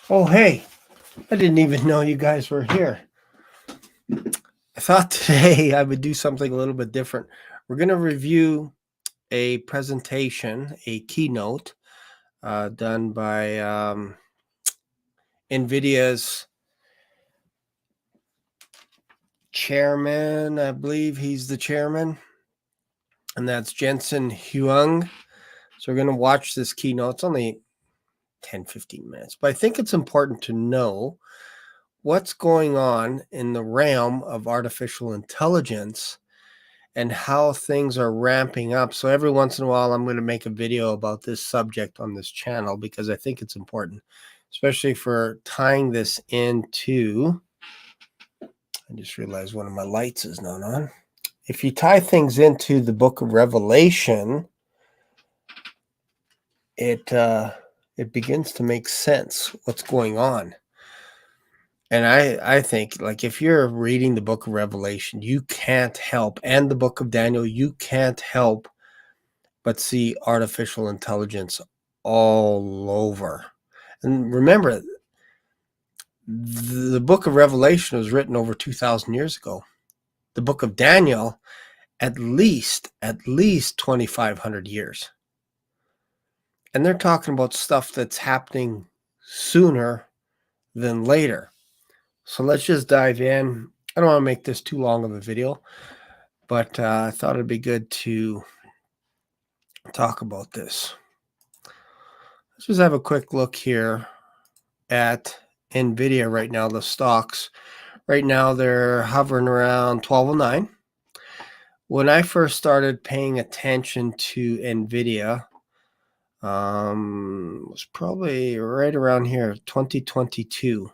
Oh, hey, I didn't even know you guys were here. I thought today I would do something a little bit different. We're going to review a presentation, a keynote done by Nvidia's chairman. I believe he's the chairman, and that's Jensen Huang. So we're going to watch this keynote. It's only 10-15 minutes, but I think it's important to know what's going on in the realm of artificial intelligence and how things are ramping up. So every once in a while, I'm going to make a video about this subject on this channel because I think it's important, especially for tying this into. I just realized one of my lights is not on. If you tie things into the book of Revelation, it begins to make sense what's going on. And I think, like, if you're reading the book of Revelation, you can't help, and the book of Daniel, you can't help but see artificial intelligence all over. And remember, the book of Revelation was written over 2,000 years ago. The book of Daniel, at least 2,500 years. And they're talking about stuff that's happening sooner than later. So let's just dive in. I don't want to make this too long of a video, but I thought it'd be good to talk about this. Let's just have a quick look here at Nvidia right now. The stocks right now, they're hovering around 1209. When I first started paying attention to Nvidia, was probably right around here, 2022.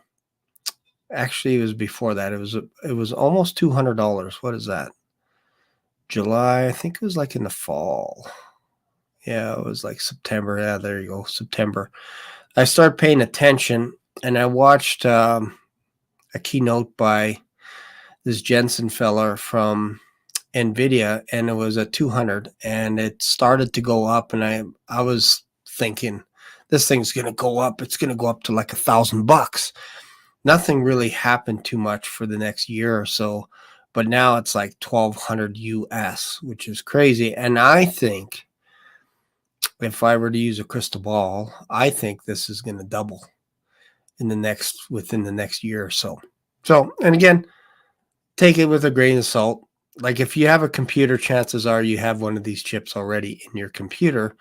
Actually, it was before that. It was almost $200. What is that? July, I think it was like in the fall. Yeah, it was like September. Yeah, there you go, September. I started paying attention, and I watched a keynote by this Jensen feller from Nvidia, and it was at 200, and it started to go up, and I was thinking, this thing's going to go up. It's going to go up to like $1,000. Nothing really happened too much for the next year or so, but now it's like 1,200 US, which is crazy. And I think if I were to use a crystal ball, I think this is going to double within the next year or so. So, and again, take it with a grain of salt. Like, if you have a computer, chances are you have one of these chips already in your computer.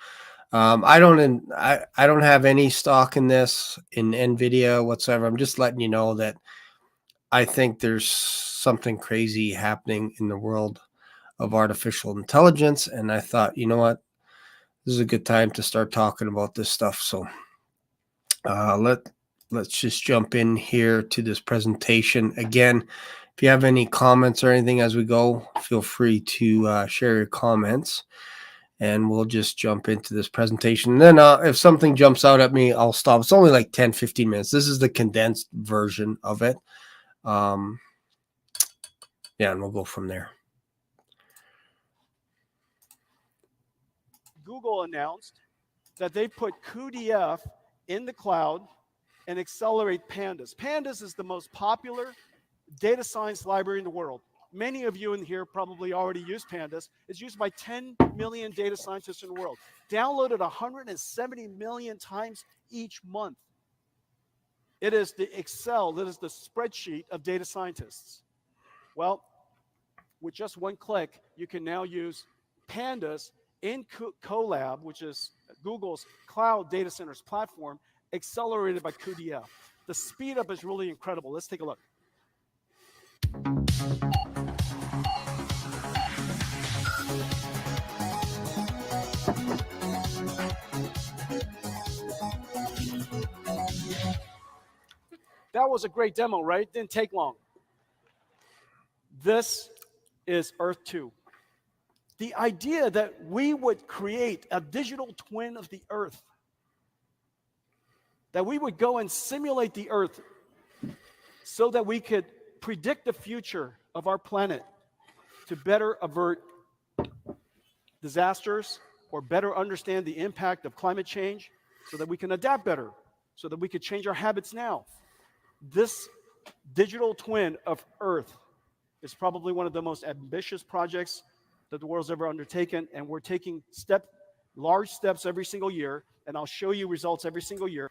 I don't have any stock in this, in Nvidia whatsoever. I'm just letting you know that I think there's something crazy happening in the world of artificial intelligence, and I thought, you know what, this is a good time to start talking about this stuff. So let's just jump in here to this presentation. Again, if you have any comments or anything as we go, feel free to share your comments, and we'll just jump into this presentation. And then if something jumps out at me, I'll stop. It's only like 10-15 minutes. This is the condensed version of it. Yeah, and we'll go from there. Google announced that they put cuDF in the cloud and accelerate Pandas. Pandas is the most popular data science library in the world. Many of you in here probably already use Pandas. It's used by 10 million data scientists in the world, downloaded 170 million times each month. It is the Excel, it is the spreadsheet of data scientists. Well, with just one click, you can now use Pandas in Colab, which is Google's cloud data centers platform, accelerated by cuDF. The speed up is really incredible. Let's take a look. That was a great demo, right? Didn't take long. This is Earth 2. The idea that we would create a digital twin of the Earth, that we would go and simulate the Earth so that we could predict the future of our planet to better avert disasters or better understand the impact of climate change so that we can adapt better. so that we could change our habits now. This digital twin of Earth is probably one of the most ambitious projects that the world's ever undertaken, and we're taking large steps every single year, and I'll show you results every single year.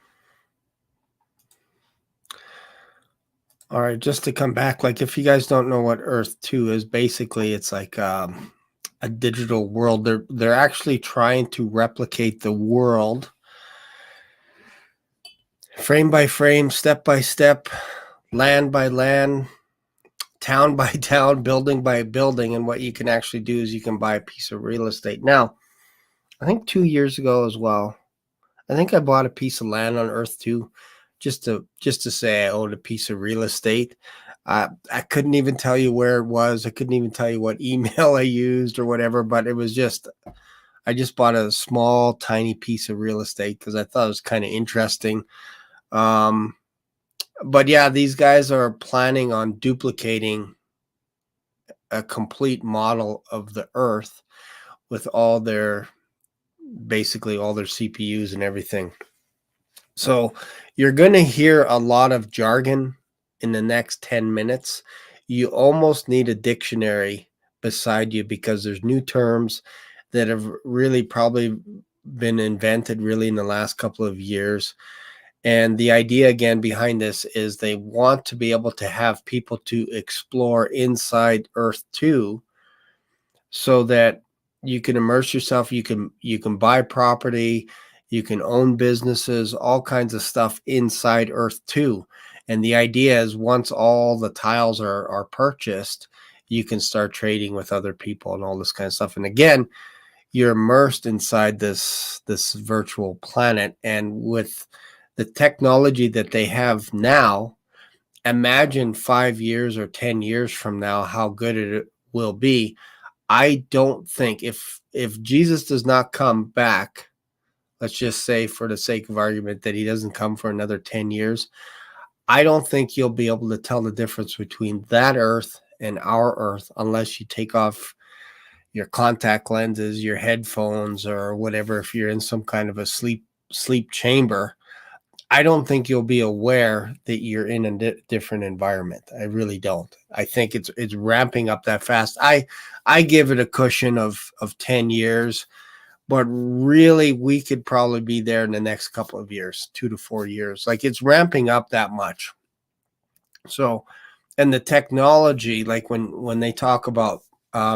All right, just to come back, like if you guys don't know what Earth 2 is, basically it's like a digital world. They're actually trying to replicate the world frame by frame, step by step, land by land, town by town, building by building. And what you can actually do is you can buy a piece of real estate. Now, I think 2 years ago as well, I think I bought a piece of land on Earth 2 just to say I owned a piece of real estate. I couldn't even tell you where it was. I couldn't even tell you what email I used or whatever, but it was I just bought a small, tiny piece of real estate because I thought it was kind of interesting. But yeah, these guys are planning on duplicating a complete model of the Earth with basically all their CPUs and everything. So you're going to hear a lot of jargon in the next 10 minutes. You almost need a dictionary beside you because there's new terms that have really probably been invented really in the last couple of years. And the idea again behind this is they want to be able to have people to explore inside Earth 2 so that you can immerse yourself, you can buy property, you can own businesses, all kinds of stuff inside Earth 2. And the idea is once all the tiles are purchased, you can start trading with other people and all this kind of stuff. And again, you're immersed inside this virtual planet. And with the technology that they have now, imagine 5 years or 10 years from now how good it will be. I don't think if Jesus does not come back, let's just say for the sake of argument that he doesn't come for another 10 years, I don't think you'll be able to tell the difference between that Earth and our Earth unless you take off your contact lenses, your headphones, or whatever. If you're in some kind of a sleep chamber, I don't think you'll be aware that you're in a different environment. I really don't. I think it's ramping up that fast. I give it a cushion of 10 years, but really we could probably be there in the next couple of years, 2 to 4 years. Like it's ramping up that much. So, and the technology, like when they talk about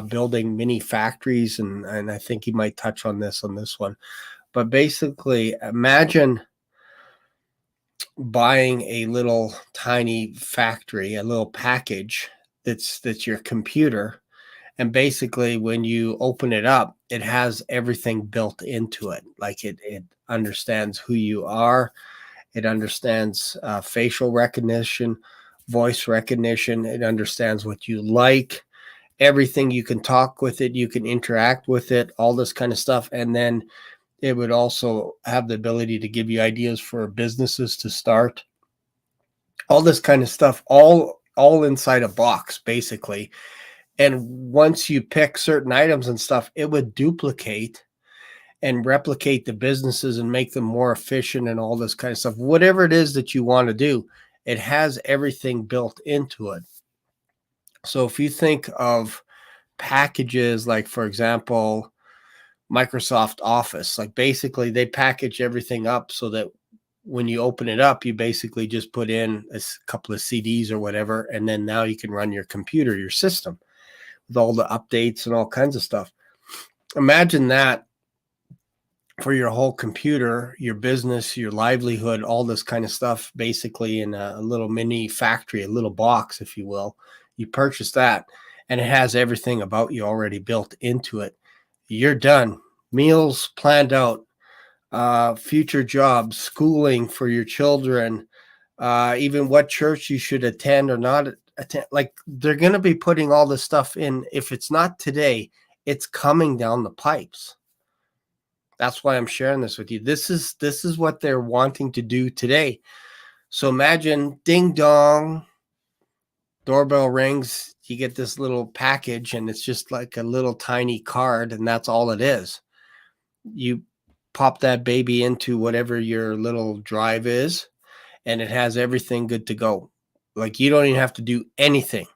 building mini factories, and I think he might touch on this one, but basically imagine buying a little tiny factory, a little package that's your computer. And basically when you open it up, it has everything built into it. Like it understands who you are. It understands facial recognition, voice recognition. It understands what you like, everything. You can talk with it. You can interact with it, all this kind of stuff. And then it would also have the ability to give you ideas for businesses to start. All this kind of stuff, all inside a box, basically. And once you pick certain items and stuff, it would duplicate and replicate the businesses and make them more efficient and all this kind of stuff. Whatever it is that you want to do, it has everything built into it. So if you think of packages like, for example, Microsoft Office, like basically they package everything up so that when you open it up, you basically just put in a couple of CDs or whatever, and then now you can run your computer, your system, with all the updates and all kinds of stuff. Imagine that for your whole computer, your business, your livelihood, all this kind of stuff, basically in a little mini factory, a little box, if you will. You purchase that, and it has everything about you already built into it. You're done. Meals planned out, future jobs, schooling for your children, even what church you should attend or not attend. Like they're going to be putting all this stuff in. If it's not today, it's coming down the pipes. That's why I'm sharing this with you. This is what they're wanting to do today. So imagine, ding dong, doorbell rings, you get this little package, and it's just like a little tiny card, and that's all it is. You pop that baby into whatever your little drive is, and it has everything good to go. Like, you don't even have to do anything.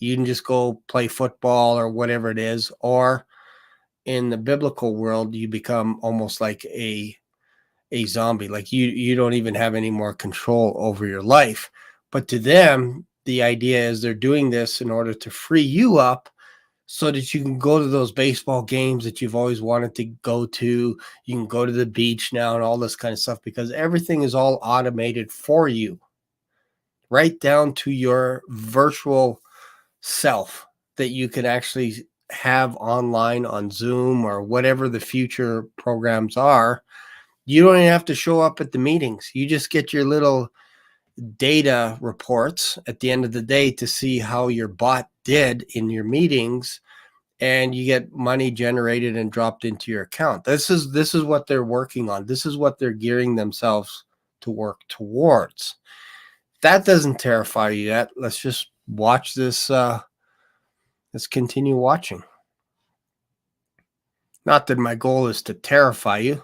You can just go play football or whatever it is. Or in the biblical world, you become almost like a zombie. Like, you don't even have any more control over your life. But to them, the idea is they're doing this in order to free you up so that you can go to those baseball games that you've always wanted to go to. You can go to the beach now and all this kind of stuff, because everything is all automated for you, right down to your virtual self that you can actually have online on Zoom or whatever the future programs are. You don't even have to show up at the meetings. You just get your little data reports at the end of the day to see how your bot did in your meetings, and you get money generated and dropped into your account. This is what they're working on. This is what they're gearing themselves to work towards. That doesn't terrify you yet. Let's just watch this. Let's continue watching. Not that my goal is to terrify you,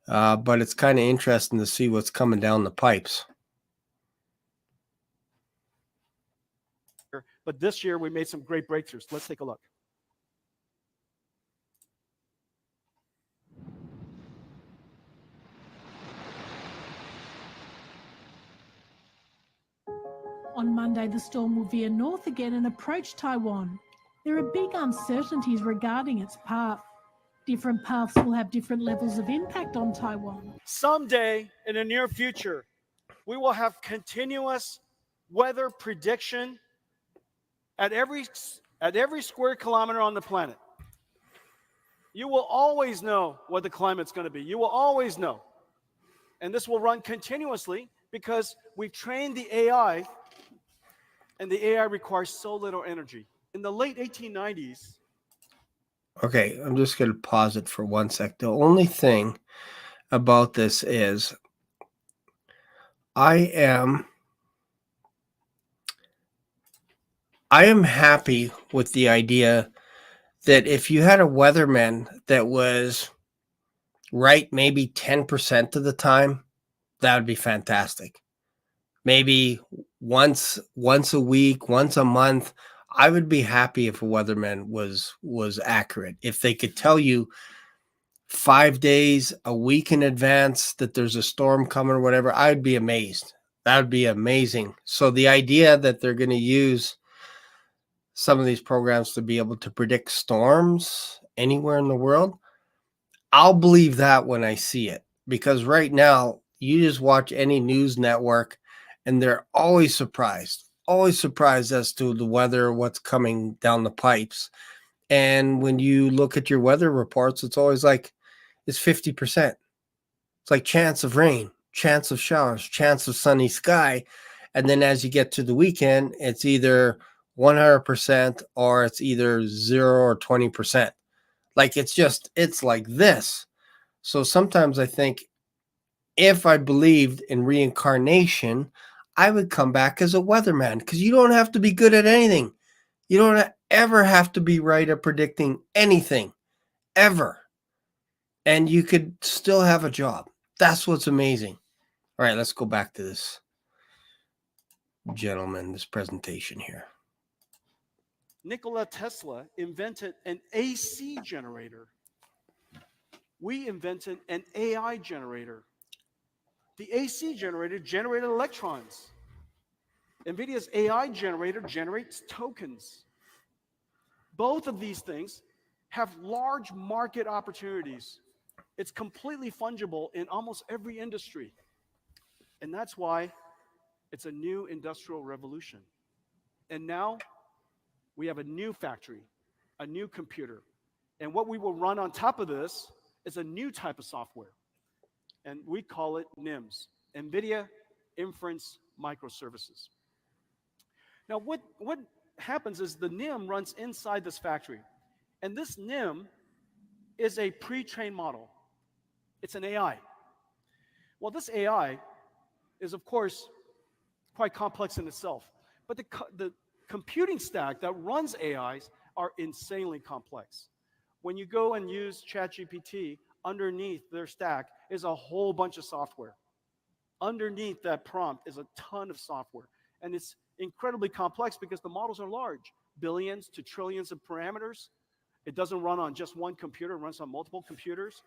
but it's kind of interesting to see what's coming down the pipes. But this year we made some great breakthroughs. Let's take a look. On Monday, the storm will veer north again and approach Taiwan. There are big uncertainties regarding its path. Different paths will have different levels of impact on Taiwan. Someday in the near future, we will have continuous weather prediction at every square kilometer on the planet. You will always know what the climate's going to be. You will always know. And this will run continuously because we've trained the AI, and the AI requires so little energy. In the late 1890s. Okay, I'm just going to pause it for 1 sec. The only thing about this is I am happy with the idea that if you had a weatherman that was right maybe 10% of the time, that would be fantastic. Maybe once a week, once a month, I would be happy if a weatherman was accurate. If they could tell you 5 days, a week in advance that there's a storm coming or whatever, I'd be amazed. That would be amazing. So the idea that they're going to use some of these programs to be able to predict storms anywhere in the world, I'll believe that when I see it. Because right now, you just watch any news network and they're always surprised as to the weather, what's coming down the pipes. And when you look at your weather reports, it's always like, it's 50%. It's like chance of rain, chance of showers, chance of sunny sky. And then as you get to the weekend, it's either 100% or it's either 0 or 20%. Like, it's like this. So sometimes I think if I believed in reincarnation, I would come back as a weatherman, because you don't have to be good at anything. You don't ever have to be right at predicting anything, ever. And you could still have a job. That's what's amazing. All right, let's go back to this gentleman, this presentation here. Nikola Tesla invented an AC generator. We invented an AI generator. The AC generator generated electrons. Nvidia's AI generator generates tokens. Both of these things have large market opportunities. It's completely fungible in almost every industry. And that's why it's a new industrial revolution. And now we have a new factory, a new computer. And what we will run on top of this is a new type of software. And we call it NIMS, Nvidia Inference Microservices. Now, what happens is the NIM runs inside this factory. And this NIM is a pre-trained model. It's an AI. Well, this AI is, of course, quite complex in itself. But the computing stack that runs AIs are insanely complex. When you go and use ChatGPT, underneath their stack is a whole bunch of software. Underneath that prompt is a ton of software. And it's incredibly complex because the models are large, billions to trillions of parameters. It doesn't run on just one computer, it runs on multiple computers.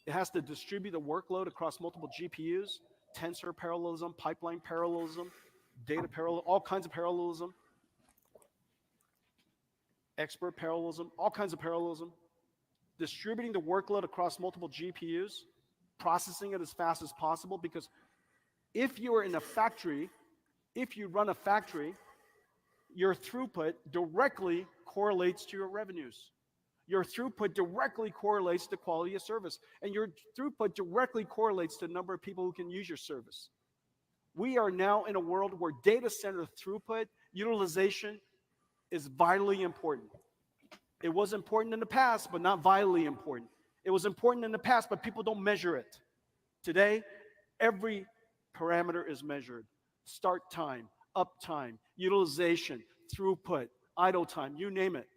It has to distribute the workload across multiple GPUs, tensor parallelism, pipeline parallelism, data parallel, all kinds of parallelism, expert parallelism, all kinds of parallelism. Distributing the workload across multiple GPUs, processing it as fast as possible, because if you are in a factory, if you run a factory, your throughput directly correlates to your revenues. Your throughput directly correlates to quality of service, and your throughput directly correlates to the number of people who can use your service. We are now in a world where data center throughput, utilization is vitally important. It was important in the past, but not vitally important. It was important in the past, but people don't measure it. Today, every parameter is measured. Start time, uptime, utilization, throughput, idle time, you name it.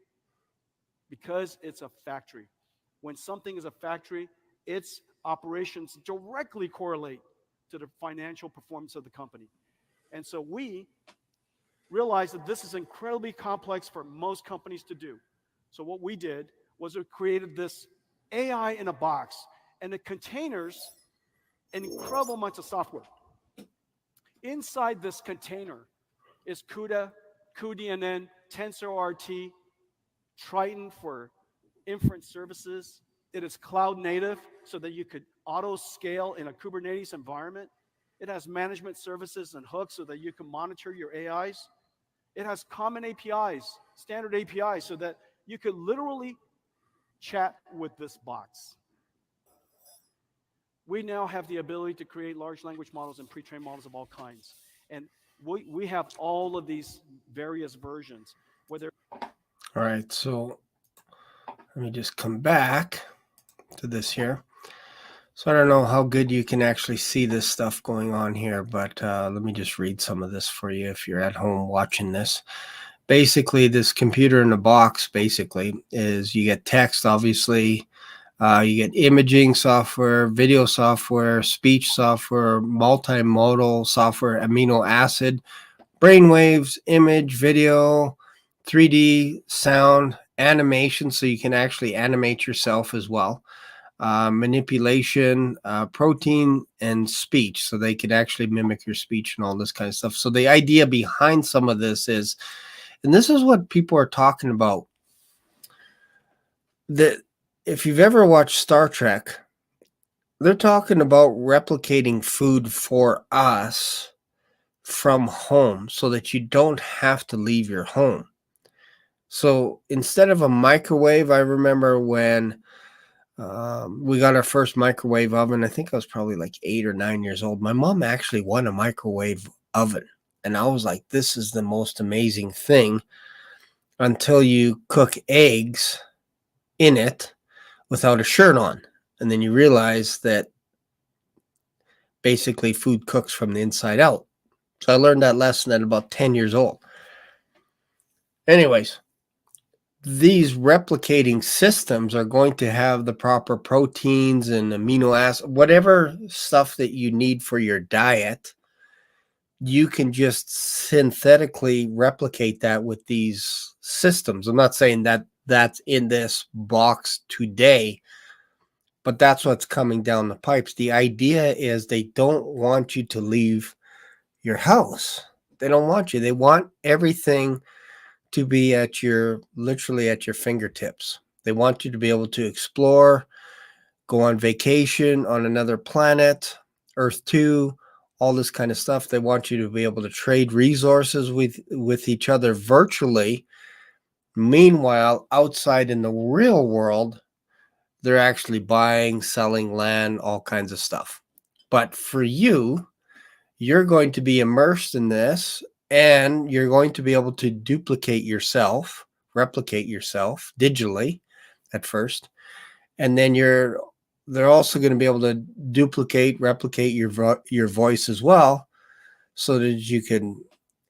Because it's a factory. When something is a factory, its operations directly correlate to the financial performance of the company. And so we realized that this is incredibly complex for most companies to do. So what we did was we created this AI in a box, and it containers an incredible amount of software. Inside this container is CUDA, cuDNN, TensorRT, Triton for inference services. It is cloud native so that you could auto scale in a Kubernetes environment. It has management services and hooks so that you can monitor your AIs. It has common APIs, standard APIs, so that you could literally chat with this box. We now have the ability to create large language models and pre-trained models of all kinds. And we have all of these various versions. Whether All right, so let me just come back to this here. So I don't know how good you can actually see this stuff going on here, but let me just read some of this for you if you're at home watching this. Basically, this computer in the box basically is you get text, obviously. You get imaging software, video software, speech software, multimodal software, amino acid, brainwaves, image, video, 3D, sound, animation, so you can actually animate yourself as well. Manipulation, protein, and speech, so they can actually mimic your speech and all this kind of stuff. So the idea behind some of this is, and this is what people are talking about, that if you've ever watched Star Trek, they're talking about replicating food for us from home so that you don't have to leave your home. So instead of a microwave, I remember when we got our first microwave oven, I think I was probably like 8 or 9 years old. My mom actually won a microwave oven. And I was like, this is the most amazing thing, until you cook eggs in it without a shirt on. And then you realize that basically food cooks from the inside out. So I learned that lesson at about 10 years old. Anyways, these replicating systems are going to have the proper proteins and amino acids, whatever stuff that you need for your diet. You can just synthetically replicate that with these systems. I'm not saying that that's in this box today, but that's what's coming down the pipes. The idea is they don't want you to leave your house. They don't want you. They want everything to be literally at your fingertips. They want you to be able to explore, go on vacation on another planet, Earth 2, all this kind of stuff. They want you to be able to trade resources with each other virtually. Meanwhile, outside in the real world, they're actually buying, selling land, all kinds of stuff. But for you, you're going to be immersed in this, and you're going to be able to replicate yourself digitally at first. And then they're also going to be able to replicate your voice as well, so that you can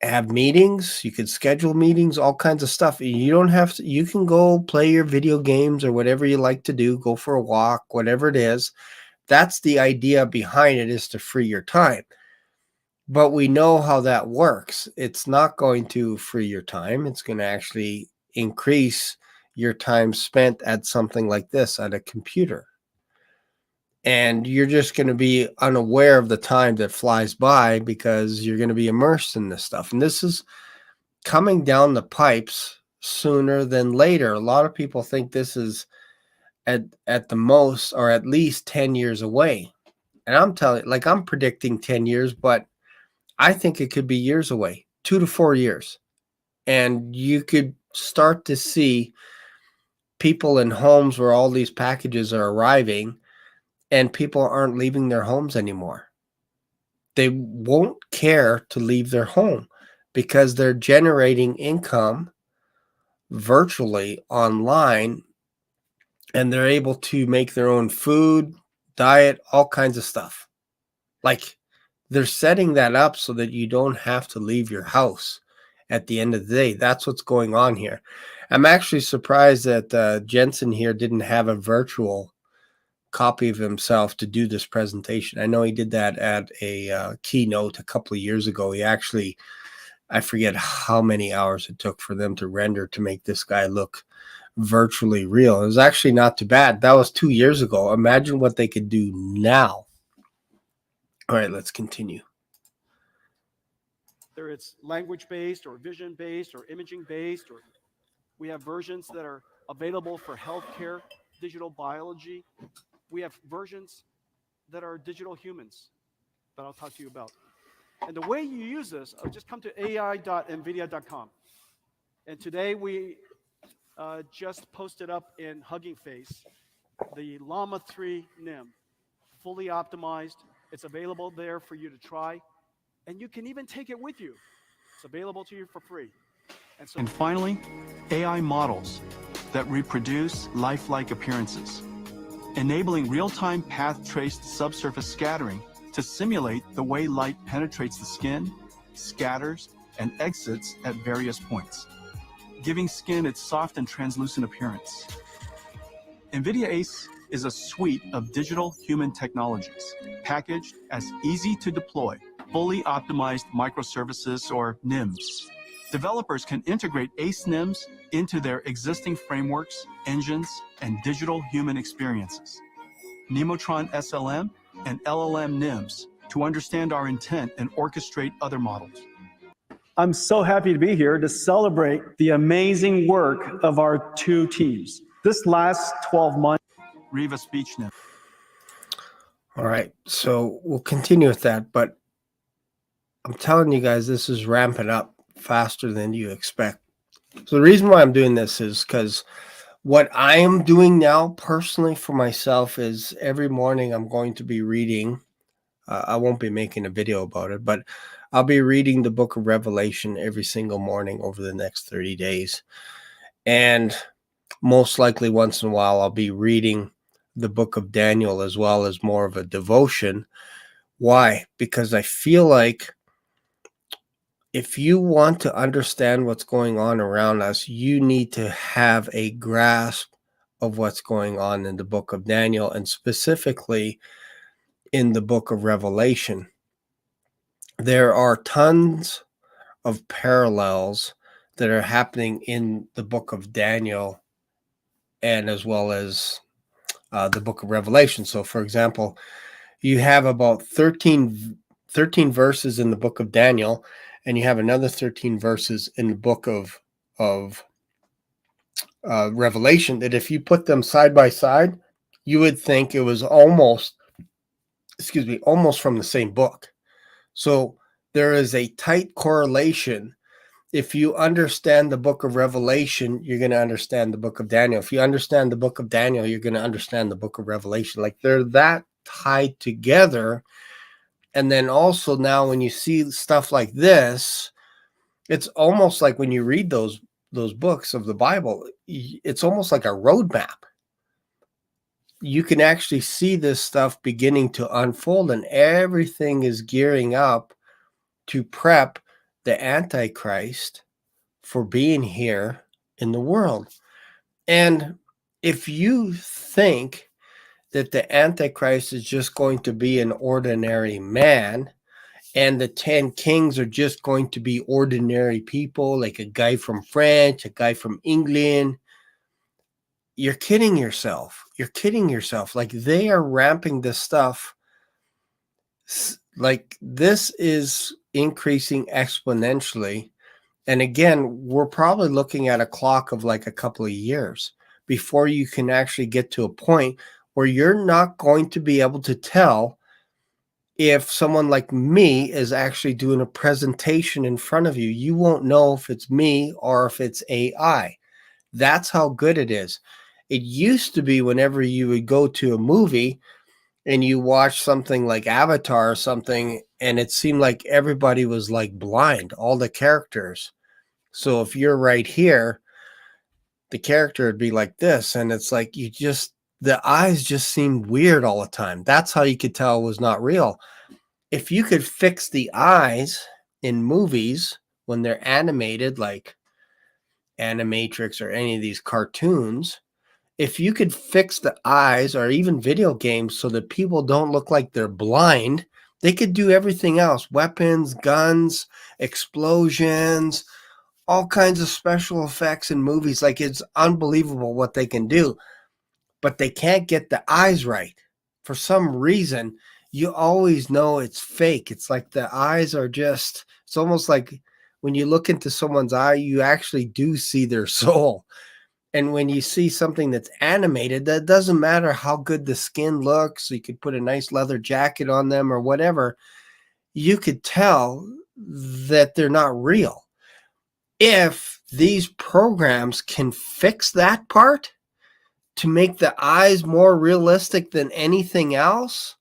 have meetings. You can schedule meetings, all kinds of stuff. You don't have to, you can go play your video games or whatever you like to do, go for a walk, whatever it is. That's the idea behind it, is to free your time. But we know how that works. It's not going to free your time. It's going to actually increase your time spent at something like this, at a computer. And you're just going to be unaware of the time that flies by because you're going to be immersed in this stuff. And this is coming down the pipes sooner than later. A lot of people think this is at the most, or at least 10 years away. And I'm telling, like, I'm predicting 10 years, but I think it could be years away, 2 to 4 years. And you could start to see people in homes where all these packages are arriving and people aren't leaving their homes anymore. They won't care to leave their home because they're generating income virtually online, and they're able to make their own food, diet, all kinds of stuff. Like, they're setting that up so that you don't have to leave your house at the end of the day. That's what's going on here. I'm actually surprised that Jensen here didn't have a virtual copy of himself to do this presentation. I know he did that at a keynote a couple of years ago. He actually, I forget how many hours it took for them to render to make this guy look virtually real. It was actually not too bad. That was 2 years ago. Imagine what they could do now. All right, let's continue. Whether it's language-based or vision-based or imaging-based, or we have versions that are available for healthcare, digital biology. We have versions that are digital humans that I'll talk to you about. And the way you use this, just come to ai.nvidia.com. And today we just posted up in Hugging Face the Llama 3 NIM, fully optimized. It's available there for you to try. And you can even take it with you. It's available to you for free. And finally, AI models that reproduce lifelike appearances, enabling real-time path-traced subsurface scattering to simulate the way light penetrates the skin, scatters, and exits at various points, giving skin its soft and translucent appearance. NVIDIA ACE is a suite of digital human technologies packaged as easy-to-deploy, fully optimized microservices, or NIMs. Developers can integrate ACE NIMs into their existing frameworks, engines, and digital human experiences. Nemotron SLM and LLM NIMs to understand our intent and orchestrate other models. I'm so happy to be here to celebrate the amazing work of our two teams. This last 12 months. Riva Speech NIM. All right, so we'll continue with that, but I'm telling you guys, this is ramping up faster than you expect. So the reason why I'm doing this is because what I am doing now personally for myself is every morning I'm going to be reading. I won't be making a video about it, but I'll be reading the book of Revelation every single morning over the next 30 days. And most likely once in a while, I'll be reading the book of Daniel as well, as more of a devotion. Why? Because I feel like if you want to understand what's going on around us, you need to have a grasp of what's going on in the book of Daniel, and specifically in the book of Revelation. There are tons of parallels that are happening in the book of Daniel and as well as the book of Revelation. So, for example, you have about 13 verses in the book of Daniel, and you have another 13 verses in the book of Revelation, that if you put them side by side, you would think it was almost from the same book. So there is a tight correlation. If you understand the book of Revelation, you're going to understand the book of Daniel. If you understand the book of Daniel, you're going to understand the book of Revelation. Like, they're that tied together. And then also now when you see stuff like this, it's almost like when you read those books of the Bible, it's almost like a roadmap. You can actually see this stuff beginning to unfold, and everything is gearing up to prep the Antichrist for being here in the world. And if you think that the Antichrist is just going to be an ordinary man, and the 10 kings are just going to be ordinary people, like a guy from France, a guy from England, you're kidding yourself. You're kidding yourself. Like, they are ramping this stuff. Like, this is increasing exponentially. And again, we're probably looking at a clock of like a couple of years before you can actually get to a point where you're not going to be able to tell if someone like me is actually doing a presentation in front of you. You won't know if it's me or if it's AI. That's how good it is. It used to be whenever you would go to a movie and you watch something like Avatar or something, and it seemed like everybody was like blind, all the characters. So if you're right here, the character would be like this, and it's like the eyes just seemed weird all the time. That's how you could tell it was not real. If you could fix the eyes in movies when they're animated, like Animatrix or any of these cartoons, if you could fix the eyes, or even video games, so that people don't look like they're blind, they could do everything else. Weapons, guns, explosions, all kinds of special effects in movies. Like, it's unbelievable what they can do, but they can't get the eyes right. For some reason, you always know it's fake. It's like the eyes are just, it's almost like when you look into someone's eye, you actually do see their soul. And when you see something that's animated, that doesn't matter how good the skin looks. You could put a nice leather jacket on them or whatever. You could tell that they're not real. If these programs can fix that part to make the eyes more realistic than anything else,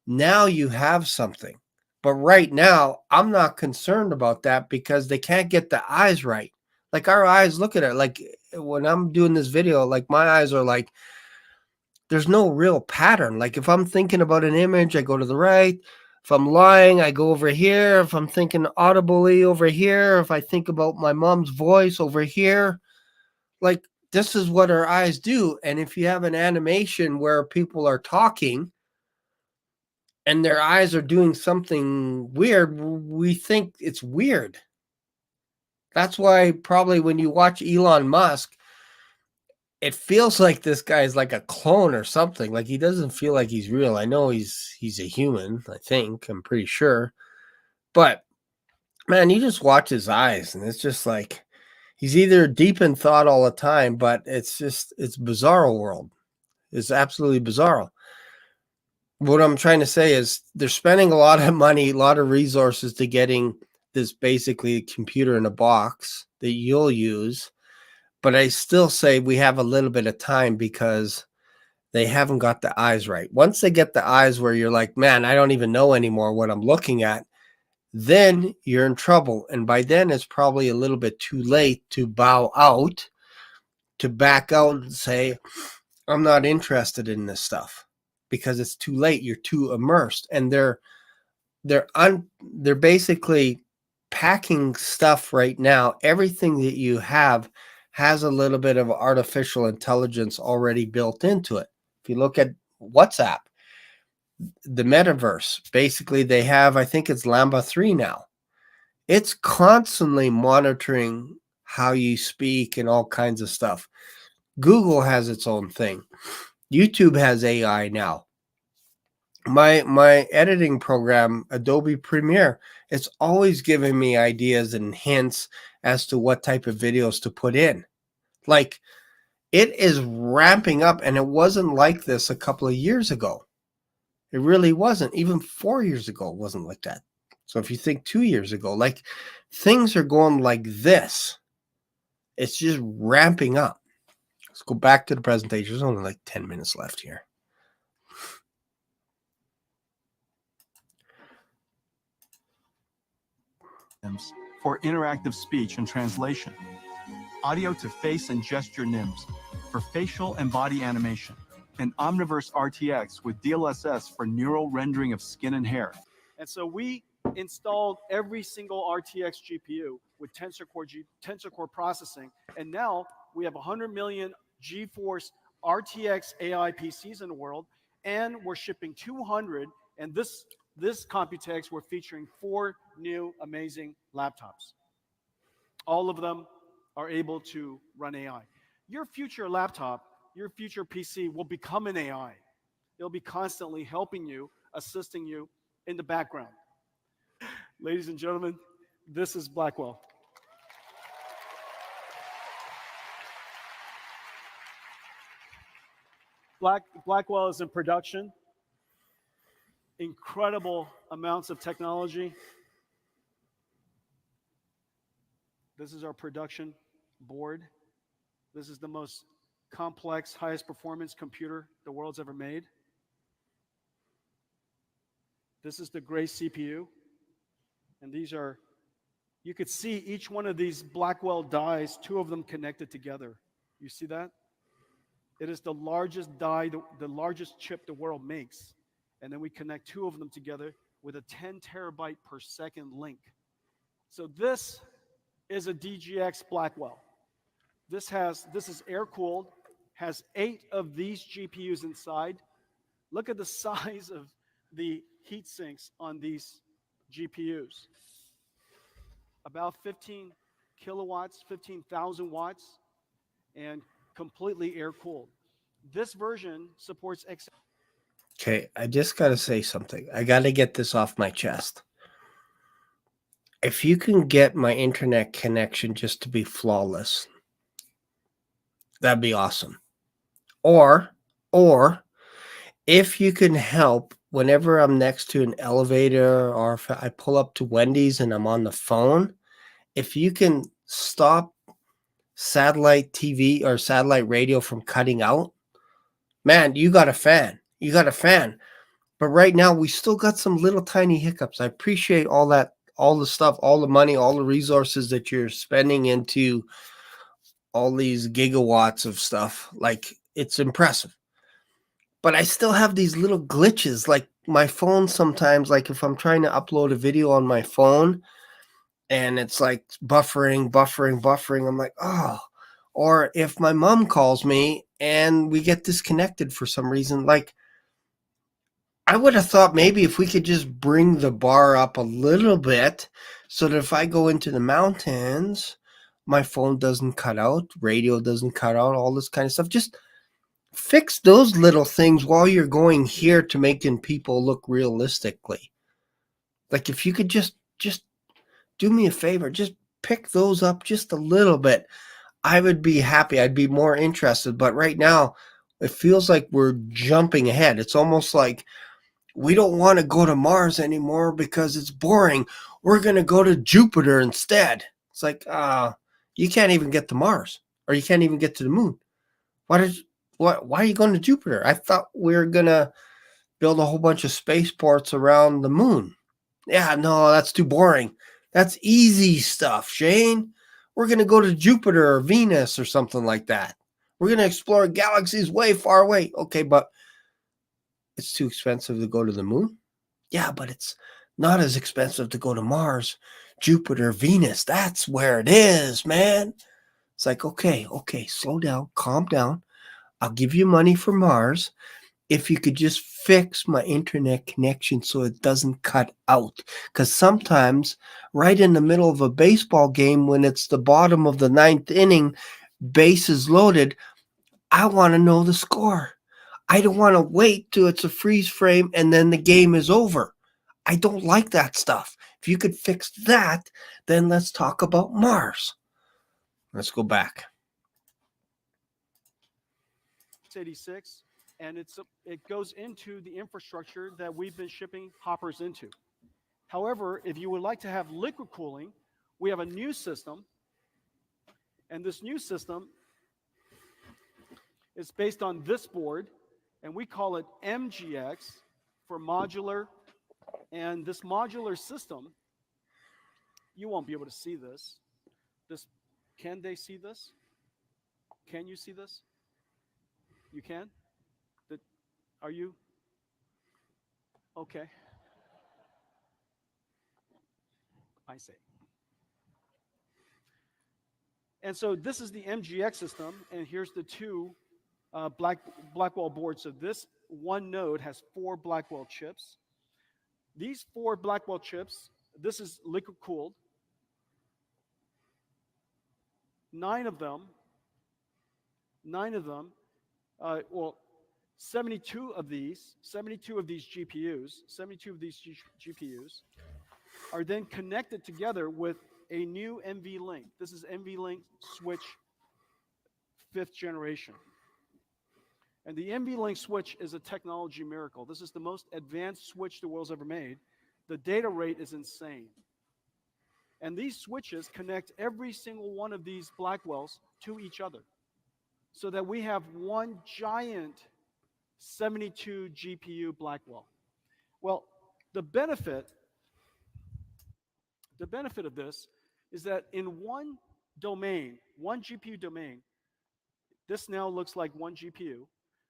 now you have something. But right now, I'm not concerned about that because they can't get the eyes right. Like, our eyes, look at it. Like, when I'm doing this video, like, my eyes are like, there's no real pattern. Like, if I'm thinking about an image, I go to the right. If I'm lying, I go over here. If I'm thinking audibly, over here. If I think about my mom's voice, over here. Like, this is what our eyes do. And if you have an animation where people are talking and their eyes are doing something weird, we think it's weird. That's why probably when you watch Elon Musk, it feels like this guy is like a clone or something. Like, he doesn't feel like he's real. I know he's a human, I think. I'm pretty sure. But, man, you just watch his eyes, and it's just like he's either deep in thought all the time, but it's bizarro world. It's absolutely bizarro. What I'm trying to say is they're spending a lot of money, a lot of resources to getting this basically computer in a box that you'll use. But I still say we have a little bit of time because they haven't got the eyes right. Once they get the eyes where you're like, man, I don't even know anymore what I'm looking at, then you're in trouble. And by then it's probably a little bit too late to bow out, to back out and say, I'm not interested in this stuff, because it's too late. You're too immersed. And they're basically packing stuff right now. Everything that you have has a little bit of artificial intelligence already built into it. If you look at WhatsApp, the metaverse, basically they have, I think it's Lambda 3 now. It's constantly monitoring how you speak and all kinds of stuff. Google has its own thing. YouTube has AI now. My editing program, Adobe Premiere, it's always giving me ideas and hints as to what type of videos to put in. Like, it is ramping up, and it wasn't like this a couple of years ago. It really wasn't. Even 4 years ago, it wasn't like that. So if you think 2 years ago, like, things are going like this. It's just ramping up. Let's go back to the presentation. There's only like 10 minutes left here. For interactive speech and translation, audio to face and gesture NIMs for facial and body animation, and Omniverse RTX with DLSS for neural rendering of skin and hair. And so we installed every single RTX GPU with Tensor Core processing, and now we have 100 million GeForce RTX AI PCs in the world, and we're shipping 200. And this Computex, we're featuring 4 new amazing laptops. All of them are able to run AI. Your future laptop, your future PC will become an AI. It'll be constantly helping you, assisting you in the background. Ladies and gentlemen, this is Blackwell. Blackwell is in production. Incredible amounts of technology. This is our production board. This is the most complex, highest performance computer the world's ever made. This is the Gray CPU. And these are, you could see each one of these Blackwell dies, 2 of them connected together. You see that? It is the largest die, the largest chip the world makes. And then we connect 2 of them together with a 10 terabyte per second link. So this is a DGX Blackwell. This is air-cooled, has 8 of these GPUs inside. Look at the size of the heat sinks on these GPUs. About 15 kilowatts, 15,000 watts, and completely air-cooled. This version supports Okay, I just got to say something. I got to get this off my chest. If you can get my internet connection just to be flawless, that'd be awesome. Or if you can help whenever I'm next to an elevator or if I pull up to Wendy's and I'm on the phone, if you can stop satellite TV or satellite radio from cutting out, man, you got a fan. You got a fan. But right now, we still got some little tiny hiccups. I appreciate all that, all the stuff, all the money, all the resources that you're spending into all these gigawatts of stuff. Like, it's impressive. But I still have these little glitches. Like my phone sometimes, like if I'm trying to upload a video on my phone and it's like buffering, I'm like, oh. Or if my mom calls me and we get disconnected for some reason, like I would have thought maybe if we could just bring the bar up a little bit so that if I go into the mountains, my phone doesn't cut out, radio doesn't cut out, all this kind of stuff. Just fix those little things while you're going here to making people look realistically. Like if you could just do me a favor, just pick those up just a little bit. I would be happy. I'd be more interested. But right now, it feels like we're jumping ahead. It's almost like we don't want to go to Mars anymore because it's boring. We're going to go to Jupiter instead. It's like, you can't even get to Mars or you can't even get to the moon. Why are you going to Jupiter? I thought we were going to build a whole bunch of spaceports around the moon. Yeah, no, that's too boring. That's easy stuff, Shane. We're going to go to Jupiter or Venus or something like that. We're going to explore galaxies way far away. Okay, but it's too expensive to go to the moon? Yeah, but it's not as expensive to go to Mars, Jupiter, Venus. That's where it is, man. It's like, okay, slow down, calm down. I'll give you money for Mars if you could just fix my internet connection so it doesn't cut out. Because sometimes right in the middle of a baseball game when it's the bottom of the 9th inning, bases loaded, I want to know the score. I don't want to wait till it's a freeze frame and then the game is over. I don't like that stuff. If you could fix that, then let's talk about Mars. Let's go back. 86, and it goes into the infrastructure that we've been shipping hoppers into. However, if you would like to have liquid cooling, we have a new system, and this new system is based on this board, and we call it MGX for modular. And this modular system, you won't be able to see this. Can they see this? Can you see this? You can? Are you? Okay. I say. And so this is the MGX system, and here's the two Blackwell boards. So this one node has 4 Blackwell chips. These 4 Blackwell chips, this is liquid cooled. 9 of them, well, 72 of these GPUs are then connected together with a new NVLink. This is NVLink switch 5th generation. And the NVLink switch is a technology miracle. This is the most advanced switch the world's ever made. The data rate is insane. And these switches connect every single one of these Blackwells to each other so that we have one giant 72 GPU Blackwell. Well, the benefit of this is that in one domain, one GPU domain, this now looks like one GPU.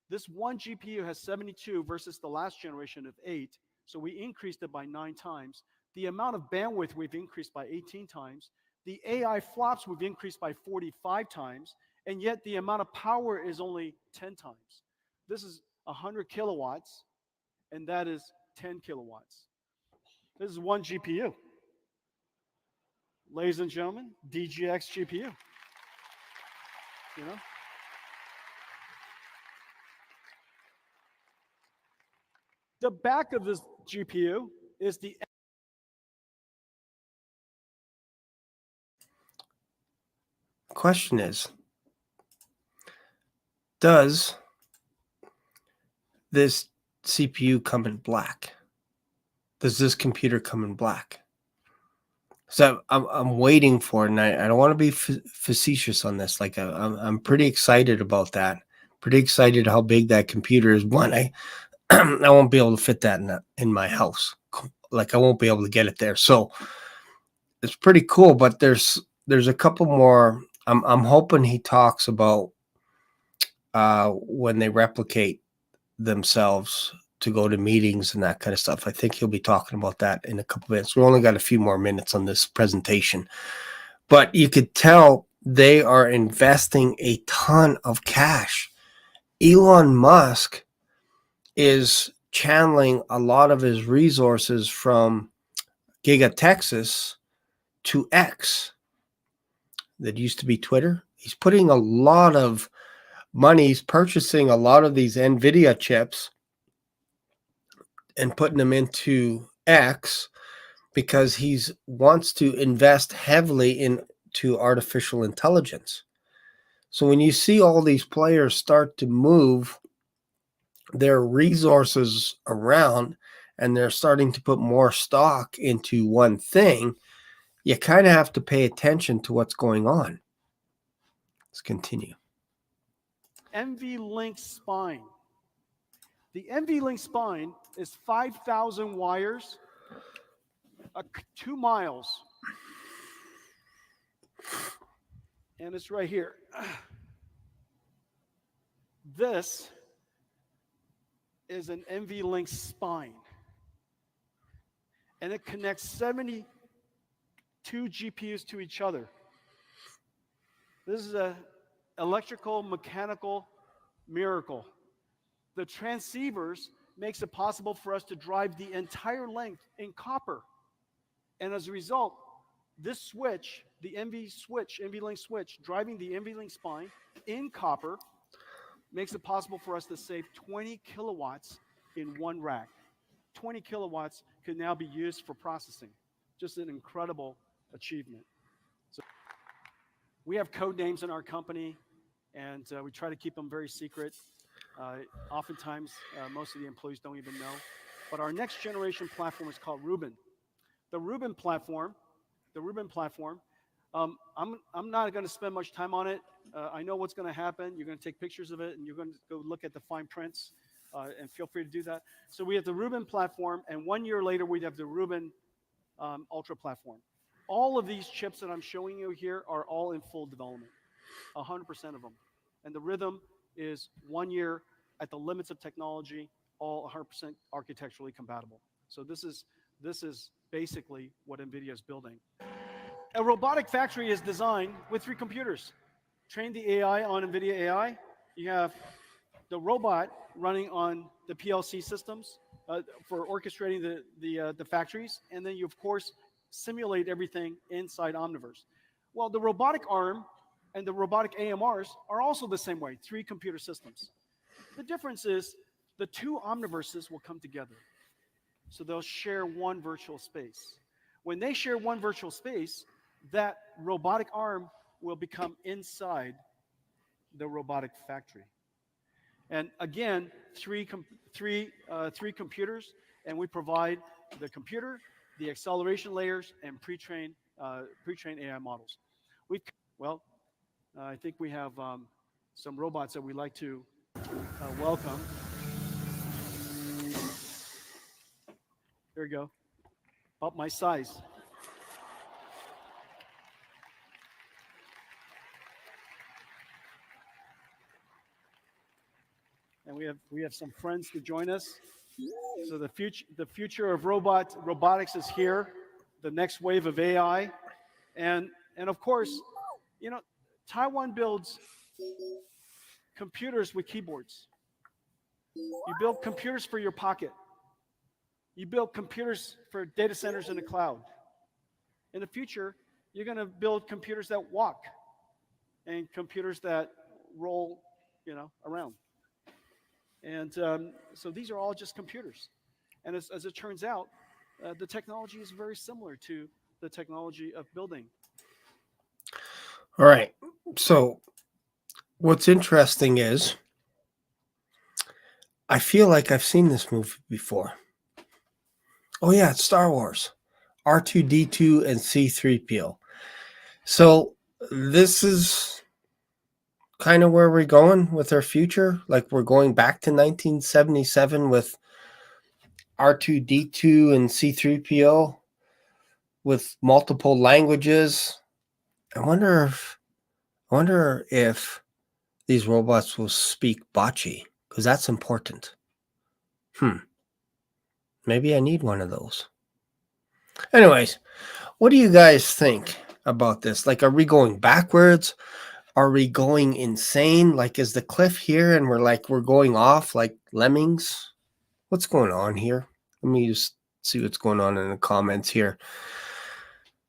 This one GPU has 72 versus the last generation of 8, so we increased it by 9 times. The amount of bandwidth we've increased by 18 times. The AI flops we've increased by 45 times, and yet the amount of power is only 10 times. This is 100 kilowatts, and that is 10 kilowatts. This is one GPU. Ladies and gentlemen, DGX GPU. You know? The back of this GPU is the question is, does this CPU come in black? Does this computer come in black? So I'm waiting for it, and I don't want to be facetious on this. Like I'm pretty excited about that. Pretty excited how big that computer is. One, I won't be able to fit that in my house. Like I won't be able to get it there. So it's pretty cool. But there's a couple more. I'm hoping he talks about when they replicate themselves to go to meetings and that kind of stuff. I think he'll be talking about that in a couple of minutes. We only got a few more minutes on this presentation, but you could tell they are investing a ton of cash. Elon Musk is channeling a lot of his resources from Giga Texas to X, that used to be Twitter. He's putting a lot of money. He's purchasing a lot of these Nvidia chips and putting them into X because he wants to invest heavily into artificial intelligence. So when you see all these players start to move their resources around and they're starting to put more stock into one thing, you kind of have to pay attention to what's going on. Let's continue. NVLink spine. The NVLink spine is 5,000 wires, 2 miles. And it's right here. This is an NVLink spine. And it connects 72 GPUs to each other. This is an electrical mechanical miracle. The transceivers makes it possible for us to drive the entire length in copper. And as a result, this switch, the NVLink switch, driving the NVLink spine in copper, makes it possible for us to save 20 kilowatts in one rack. 20 kilowatts can now be used for processing. Just an incredible achievement. So we have code names in our company, and we try to keep them very secret. Oftentimes, most of the employees don't even know. But our next generation platform is called Rubin. The Rubin platform, I'm not going to spend much time on it. I know what's going to happen. You're going to take pictures of it, and you're going to go look at the fine prints, and feel free to do that. So we have the Rubin platform, and 1 year later, we'd have the Rubin Ultra platform. All of these chips that I'm showing you here are all in full development, 100% of them. And the rhythm is 1 year at the limits of technology, all 100% architecturally compatible. So this is basically what Nvidia is building. A robotic factory is designed with 3 computers. Train the AI on Nvidia AI. You have the robot running on the PLC systems for orchestrating the factories, and then you of course simulate everything inside Omniverse. Well, the robotic arm and the robotic AMRs are also the same way, 3 computer systems. The difference is the 2 Omniverses will come together. So they'll share one virtual space. When they share one virtual space, that robotic arm will become inside the robotic factory. And again, three computers, and we provide the computer, the acceleration layers, and pre-trained AI models. I think we have some robots that we'd like to welcome. Here we go. About my size. And we have some friends to join us. So the future of robotics is here. The next wave of AI, and of course, you know, Taiwan builds computers with keyboards. You build computers for your pocket. You build computers for data centers in the cloud. In the future, you're going to build computers that walk and computers that roll, around. And so these are all just computers. And as it turns out, the technology is very similar to the technology of building. All right. So what's interesting is I feel like I've seen this movie before. Oh, yeah, it's Star Wars. R2-D2 and C-3PO. So this is kind of where we're going with our future. Like we're going back to 1977 with R2-D2 and C-3PO with multiple languages. I wonder if these robots will speak Bocce, because that's important. Maybe I need one of those. Anyways, what do you guys think about this? Like, are we going backwards? Are we going insane? Like, is the cliff here and we're going off like lemmings? What's going on here? Let me just see what's going on in the comments here.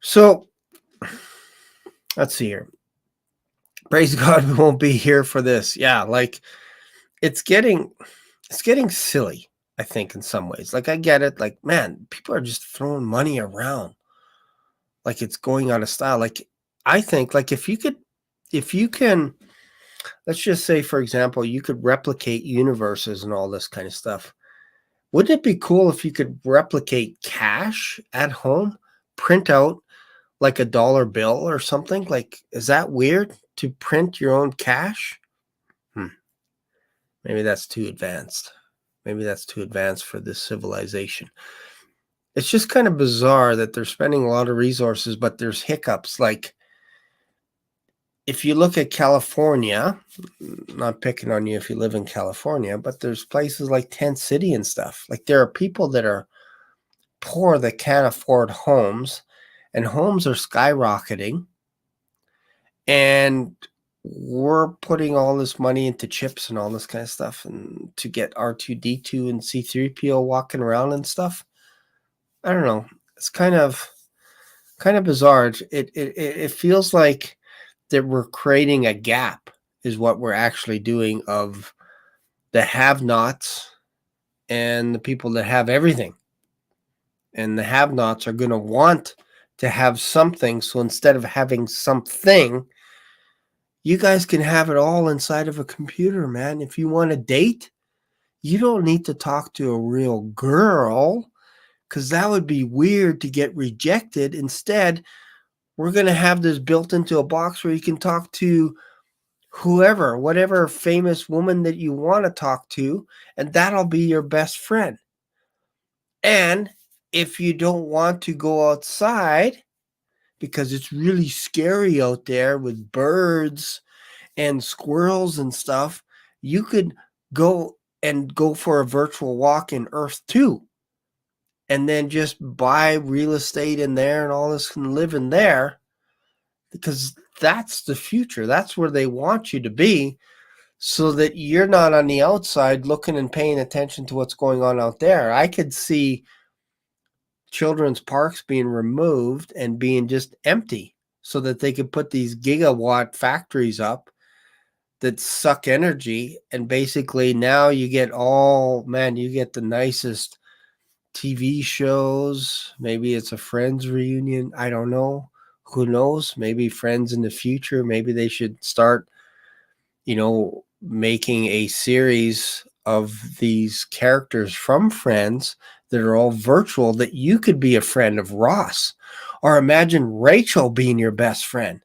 So, let's see here. Praise God, we won't be here for this. Yeah, like it's getting silly, I think, in some ways. Like I get it. Like, man, people are just throwing money around. Like it's going out of style. Like I think like if you can, let's just say, for example, you could replicate universes and all this kind of stuff. Wouldn't it be cool if you could replicate cash at home, print out like a $1 bill or something? Like, is that weird to print your own cash? Maybe that's too advanced. Maybe that's too advanced for this civilization. It's just kind of bizarre that they're spending a lot of resources, but there's hiccups. Like, if you look at California, not picking on you if you live in California, but there's places like Tent City and stuff. Like, there are people that are poor that can't afford homes, and homes are skyrocketing. And we're putting all this money into chips and all this kind of stuff, and to get R2-D2 and C-3PO walking around and stuff. I don't know. It's kind of bizarre. It feels like that we're creating a gap is what we're actually doing, of the have-nots and the people that have everything. And the have-nots are going to want to have something. So instead of having something, you guys can have it all inside of a computer, man. If you want a date, you don't need to talk to a real girl, because that would be weird to get rejected. Instead, we're going to have this built into a box where you can talk to whoever, whatever famous woman that you want to talk to, and that'll be your best friend. And if you don't want to go outside because it's really scary out there with birds and squirrels and stuff, you could go for a virtual walk in Earth 2. and then just buy real estate in there and all this and live in there, because that's the future. That's where they want you to be, so that you're not on the outside looking and paying attention to what's going on out there. I could see children's parks being removed and being just empty so that they could put these gigawatt factories up that suck energy. And basically now you get you get the nicest TV shows. Maybe it's a Friends reunion. I don't know. Who knows? Maybe Friends in the future. Maybe they should start, making a series of these characters from Friends that are all virtual, that you could be a friend of Ross. Or imagine Rachel being your best friend.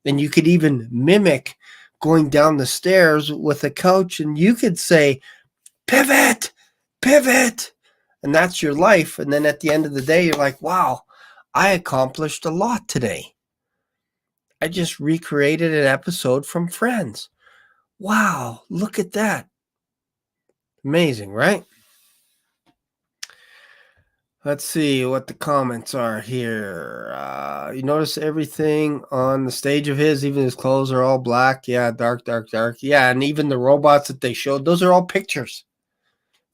And you could even mimic going down the stairs with a coach, and you could say, pivot, pivot. And that's your life. And then at the end of the day, you're like, wow, I accomplished a lot today. I just recreated an episode from Friends. Wow, look at that. Amazing, right? Let's see what the comments are here. You notice everything on the stage of his, even his clothes are all black. Yeah, dark, dark, dark. Yeah, and even the robots that they showed, those are all pictures.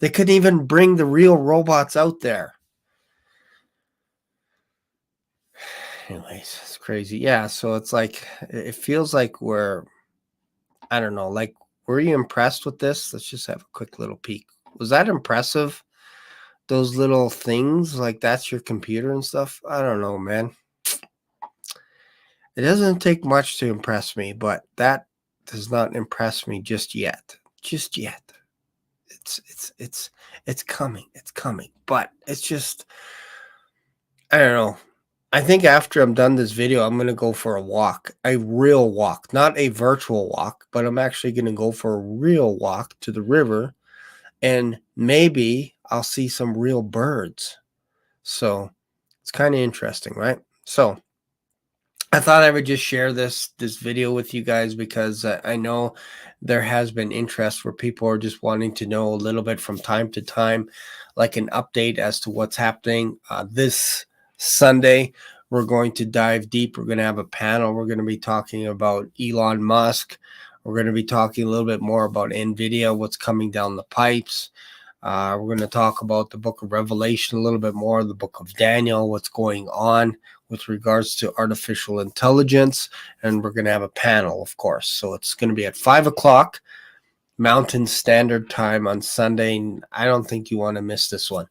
They couldn't even bring the real robots out there. Anyways, it's crazy. Yeah, so it's like, it feels like I don't know, like, were you impressed with this? Let's just have a quick little peek. Was that impressive? Those little things, like that's your computer and stuff? I don't know, man. It doesn't take much to impress me, but that does not impress me just yet. Just yet. It's coming. It's coming. But it's just, I don't know. I think after I'm done this video, I'm going to go for a walk, a real walk, not a virtual walk, but I'm actually going to go for a real walk to the river, and maybe I'll see some real birds. So it's kind of interesting, right? So I thought I would just share this video with you guys, because I know there has been interest where people are just wanting to know a little bit from time to time, like an update as to what's happening. This Sunday, we're going to dive deep. We're going to have a panel. We're going to be talking about Elon Musk. We're going to be talking a little bit more about Nvidia, what's coming down the pipes. We're going to talk about the book of Revelation a little bit more, the book of Daniel, what's going on with regards to artificial intelligence. And we're going to have a panel, of course. So it's going to be at 5 o'clock Mountain Standard Time on Sunday. I don't think you want to miss this one.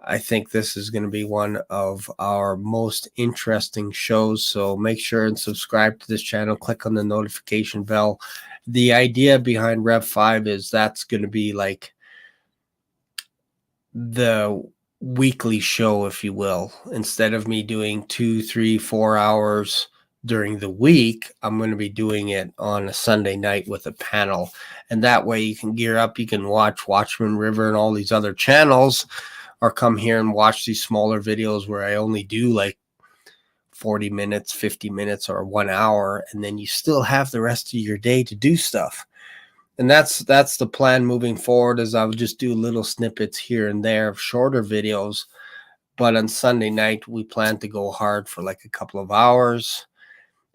I think this is going to be one of our most interesting shows. So make sure and subscribe to this channel. Click on the notification bell. The idea behind Rev 5 is that's going to be like the weekly show, if you will. Instead of me doing 2, 3, 4 hours during the week, I'm going to be doing it on a Sunday night with a panel. And that way you can gear up. You can watch Watchman River and all these other channels, or come here and watch these smaller videos where I only do like 40 minutes, 50 minutes, or 1 hour. And then you still have the rest of your day to do stuff. And that's the plan moving forward, is I'll just do little snippets here and there of shorter videos. But on Sunday night, we plan to go hard for like a couple of hours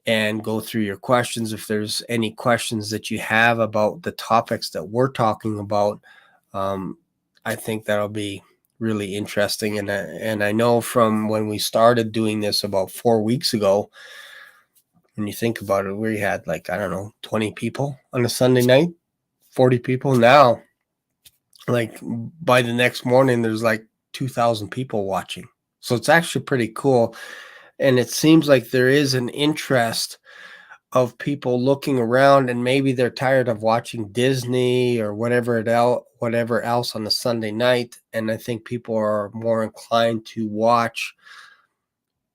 and go through your questions. If there's any questions that you have about the topics that we're talking about, I think that'll be really interesting. And I know from when we started doing this about 4 weeks ago, when you think about it, we had like, I don't know, 20 people on a Sunday night, 40 people. Now, like by the next morning, there's like 2,000 people watching. So it's actually pretty cool. And it seems like there is an interest of people looking around, and maybe they're tired of watching Disney or whatever else on a Sunday night. And I think people are more inclined to watch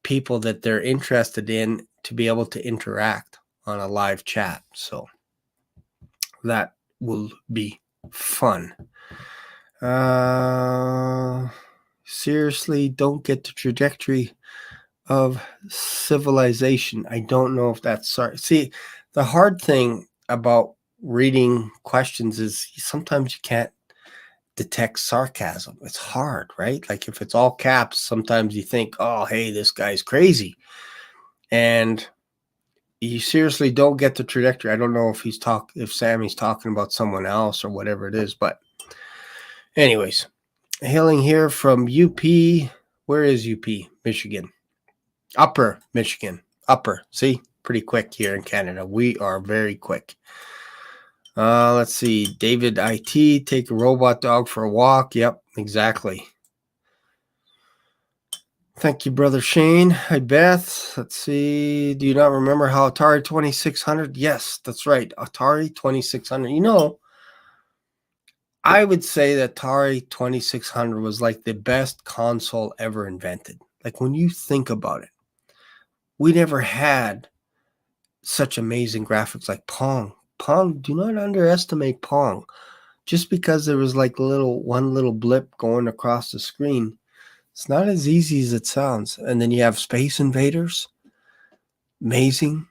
people that they're interested in, to be able to interact on a live chat. So that will be fun. Seriously, don't get the trajectory of civilization. I don't know if that's sorry. See, the hard thing about reading questions is sometimes you can't detect sarcasm. It's hard, right? Like if it's all caps, sometimes you think, oh, hey, this guy's crazy. And you seriously don't get the trajectory. I don't know if Sammy's talking about someone else or whatever it is, but anyways, hailing here from UP. Where is UP? Michigan. Upper Michigan. Upper. See? Pretty quick here in Canada. We are very quick. Let's see. David IT, take a robot dog for a walk. Yep, exactly. Thank you, Brother Shane. Hi, Beth. Let's see. Do you not remember how Atari 2600? Yes, that's right. Atari 2600. You know, I would say that Atari 2600 was like the best console ever invented. Like when you think about it, we never had such amazing graphics like Pong. Pong, do not underestimate Pong. Just because there was like one little blip going across the screen, it's not as easy as it sounds. And then you have Space Invaders. Amazing.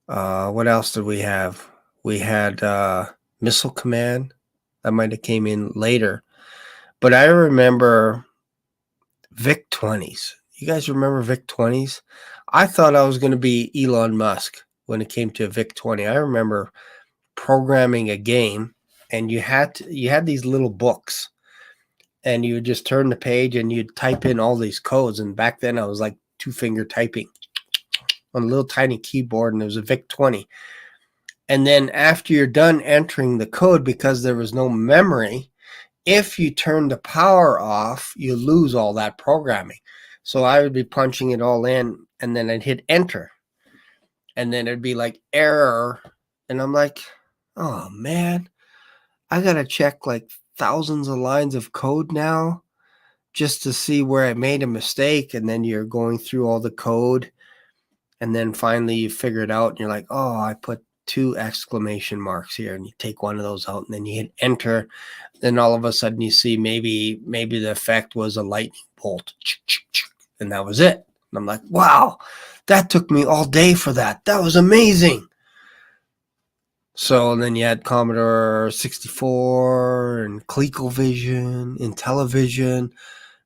What else did we have? We had Missile Command. That might have came in later. But I remember VIC-20s. You guys remember VIC-20s? I thought I was going to be Elon Musk when it came to a VIC-20. I remember programming a game, and you had these little books, and you would just turn the page and you'd type in all these codes. And back then I was like 2-finger typing on a little tiny keyboard, and there was a VIC-20. And then after you're done entering the code, because there was no memory, if you turn the power off, you lose all that programming. So I would be punching it all in, and then I'd hit enter, and then it'd be like error. And I'm like, oh man, I got to check like thousands of lines of code now just to see where I made a mistake. And then you're going through all the code, and then finally you figure it out, and you're like, oh, I put 2 exclamation marks here, and you take one of those out, and then you hit enter. Then all of a sudden you see maybe the effect was a lightning bolt, and that was it. And I'm like, wow, that took me all day for that. That was amazing. So then you had Commodore 64 and ColecoVision, Intellivision.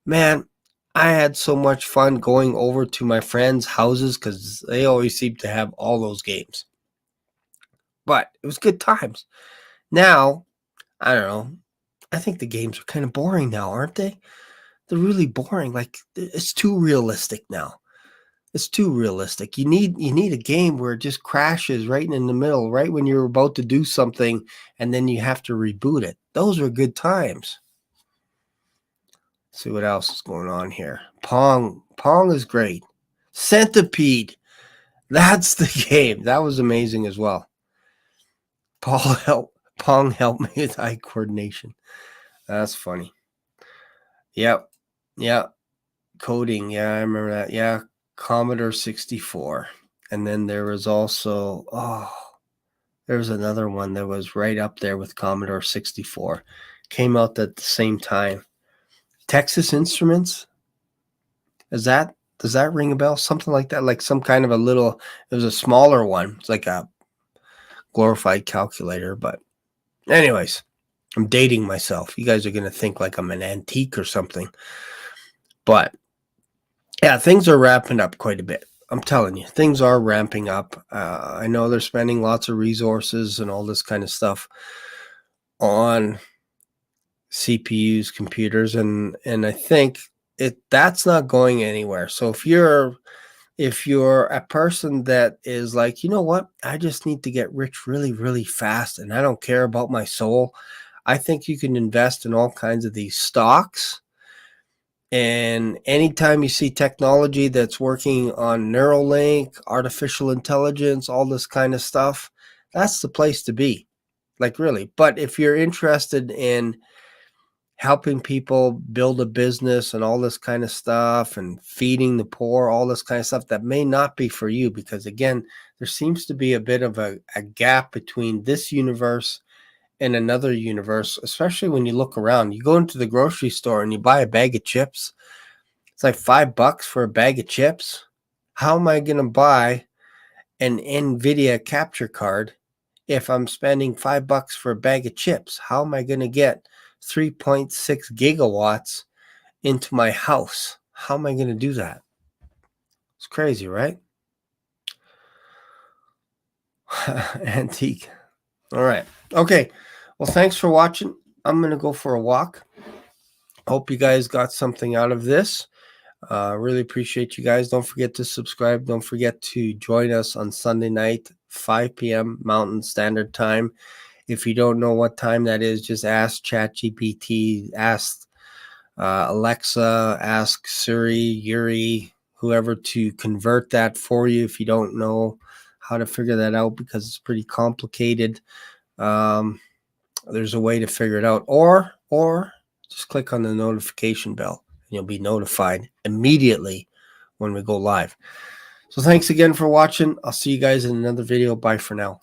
Man, I had so much fun going over to my friends' houses because they always seem to have all those games. But it was good times. Now, I don't know. I think the games are kind of boring now, aren't they? They're really boring. Like, it's too realistic now. It's too realistic. You need a game where it just crashes right in the middle, right when you're about to do something, and then you have to reboot it. Those are good times. Let's see what else is going on here. Pong is great. Centipede. That's the game. That was amazing as well. Pong helped me with eye coordination. That's funny. Yep. Yeah. Coding. Yeah, I remember that. Yeah. Commodore 64. And then there was also, there was another one that was right up there with Commodore 64. Came out at the same time. Texas Instruments. Does that ring a bell? Something like that. Like some kind of it was a smaller one. It's like a glorified calculator. But anyways, I'm dating myself. You guys are going to think like I'm an antique or something. But yeah, things are ramping up quite a bit. I'm telling you, things are ramping up. I know they're spending lots of resources and all this kind of stuff on CPUs, computers, and I think that's not going anywhere. So if you're a person that is like, you know what, I just need to get rich really, really fast, and I don't care about my soul, I think you can invest in all kinds of these stocks. And anytime you see technology that's working on Neuralink, artificial intelligence, all this kind of stuff, that's the place to be. Like really. But if you're interested in helping people build a business and all this kind of stuff and feeding the poor, all this kind of stuff, that may not be for you, because again, there seems to be a bit of a gap between this universe and another universe, especially when you look around. You go into the grocery store and you buy a bag of chips. It's like $5 for a bag of chips. How am I going to buy an Nvidia capture card if I'm spending $5 for a bag of chips? How am I going to get 3.6 gigawatts into my house. How am I going to do that? It's crazy, right? Antique. All right. Okay. Well, thanks for watching. I'm going to go for a walk. Hope you guys got something out of this. Really appreciate you guys. Don't forget to subscribe. Don't forget to join us on Sunday night, 5 p.m. Mountain Standard Time. If you don't know what time that is, just ask ChatGPT, ask Alexa, ask Siri, Yuri, whoever to convert that for you if you don't know how to figure that out, because it's pretty complicated. There's a way to figure it out, or just click on the notification bell and you'll be notified immediately when we go live. So thanks again for watching. I'll see you guys in another video. Bye for now.